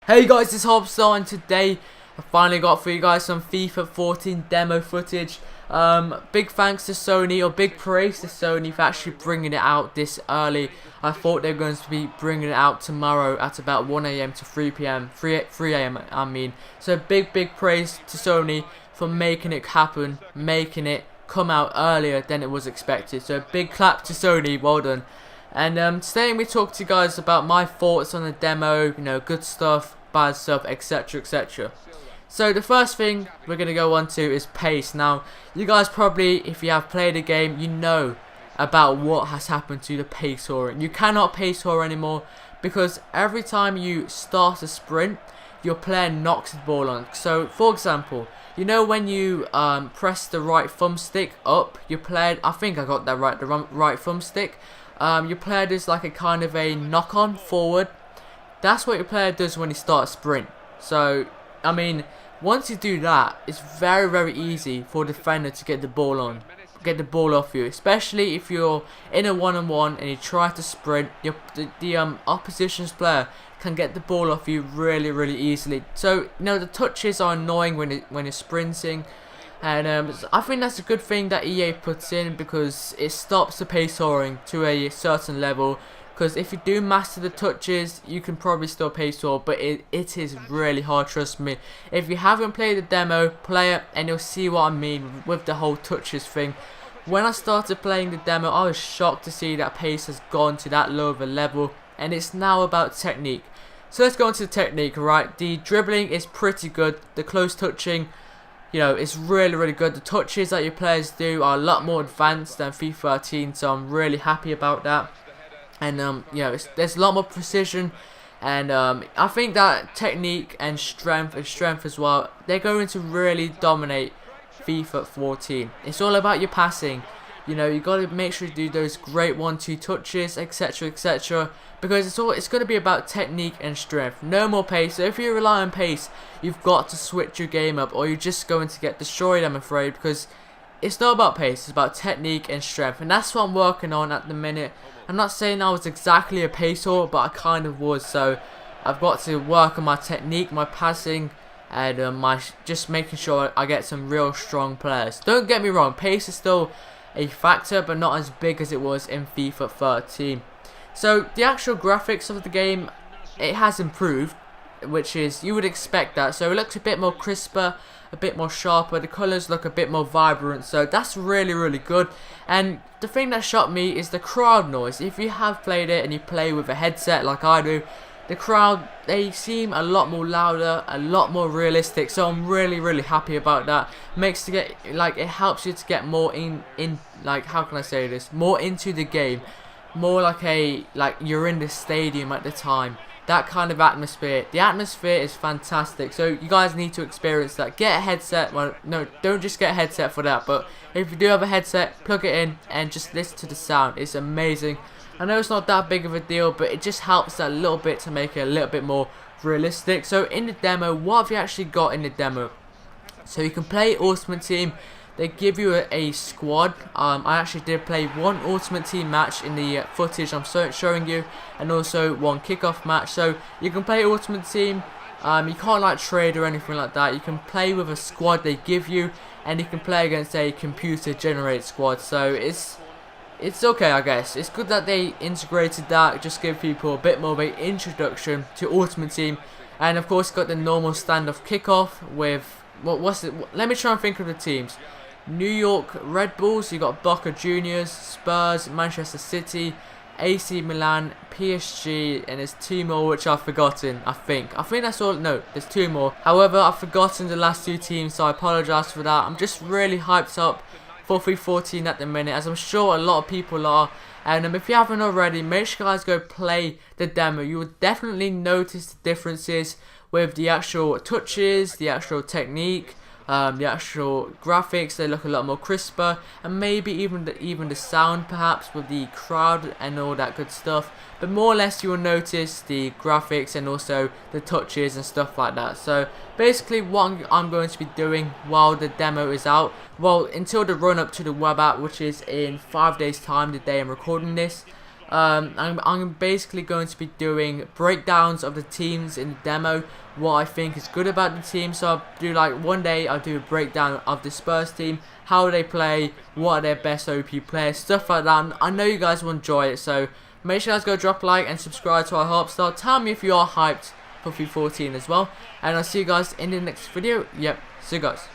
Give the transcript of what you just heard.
Hey guys, it's Hobstar, and today I finally got for you guys some FIFA 14 demo footage. Big thanks to Sony, or big praise to Sony for actually bringing it out this early. I thought they were going to be bringing it out tomorrow at about 1 AM to 3 PM, 3 AM I mean. So big praise to Sony for making it happen, making it come out earlier than it was expected. So big clap to Sony, well done. And today we talk to you guys about my thoughts on the demo, good stuff, bad stuff, etc, etc. So the first thing we're going to go on to is pace. Now, you guys probably, if you have played the game, you know about what has happened to the pace soaring. You cannot pace soar anymore because every time you start a sprint, your player knocks the ball on. So, for example, when you press the right thumbstick up, your player, I think I got that right, the right thumbstick, your player does like a kind of a knock-on forward. That's what your player does when he starts sprint. So, I mean, once you do that, it's very easy for a defender to get the ball off you, especially if you're in a one-on-one and you try to sprint. The opposition's player can get the ball off you really easily. So, the touches are annoying when you're sprinting. And I think that's a good thing that EA puts in, because it stops the pace soaring to a certain level. Because if you do master the touches, you can probably still pace soar, but it is really hard, trust me. If you haven't played the demo, play it and you'll see what I mean with the whole touches thing. When I started playing the demo, I was shocked to see that pace has gone to that low of a level, and it's now about technique. So let's go into the technique, right? The dribbling is pretty good, the close touching, it's really good. The touches that your players do are a lot more advanced than FIFA 13, so I'm really happy about that. And there's a lot more precision, and I think that technique and strength as well, they're going to really dominate FIFA 14. It's all about your passing. You got to make sure you do those great 1-2 touches, etc, because it's going to be about technique and strength. No more pace. So if you rely on pace, you've got to switch your game up, or you're just going to get destroyed, I'm afraid, because it's not about pace, it's about technique and strength, and that's what I'm working on at the minute. I'm not saying I was exactly a pacer, but I kind of was, so I've got to work on my technique, my passing, and just making sure I get some real strong players. Don't get me wrong, pace is still a factor, but not as big as it was in FIFA 13. So the actual graphics of the game, it has improved, which is, you would expect that. So it looks a bit more crisper, a bit more sharper, the colours look a bit more vibrant, so that's really good. And the thing that shocked me is the crowd noise. If you have played it and you play with a headset like I do, the crowd, they seem a lot more louder, a lot more realistic, so I'm really happy about that. It helps you to get more in how can I say this, more into the game, more like you're in the stadium at the time. That kind of atmosphere. The atmosphere is fantastic, so you guys need to experience that. Get a headset. Well, no, don't just get a headset for that, but if you do have a headset, plug it in and just listen to the sound. It's amazing. I know it's not that big of a deal, but it just helps a little bit to make it a little bit more realistic. So in the demo, what have you actually got in the demo? So you can play Ultimate Team. They give you a squad. I actually did play one Ultimate Team match in the footage I'm showing you, and also one kickoff match. So you can play Ultimate Team. You can't trade or anything like that. You can play with a squad they give you, and you can play against a computer generated squad. So it's okay, I guess. It's good that they integrated that, just give people a bit more of an introduction to Ultimate Team. And of course, got the normal standoff kickoff with what's it? Let me try and think of the teams. New York Red Bulls, you got Boca Juniors, Spurs, Manchester City, AC Milan, PSG, and there's two more which I've forgotten, I think that's all. No, there's two more. However, I've forgotten the last two teams, so I apologise for that. I'm just really hyped up for FIFA 14 at the minute, as I'm sure a lot of people are. And if you haven't already, make sure you guys go play the demo. You will definitely notice the differences with the actual touches, the actual technique, the actual graphics. They look a lot more crisper, and maybe even the sound, perhaps, with the crowd and all that good stuff. But more or less, you will notice the graphics and also the touches and stuff like that. So basically, what I'm going to be doing while the demo is out, well, until the run up to the web app, which is in 5 days time, the day I'm recording this, I'm basically going to be doing breakdowns of the teams in the demo, what I think is good about the team. So I'll do like one day I'll do a breakdown of the Spurs team, how they play, what are their best OP players, stuff like that. And I know you guys will enjoy it, so make sure you guys go drop a like and subscribe to our Help Star. Tell me if you are hyped for FIFA 14 as well, and I'll see you guys in the next video. Yep, see you guys.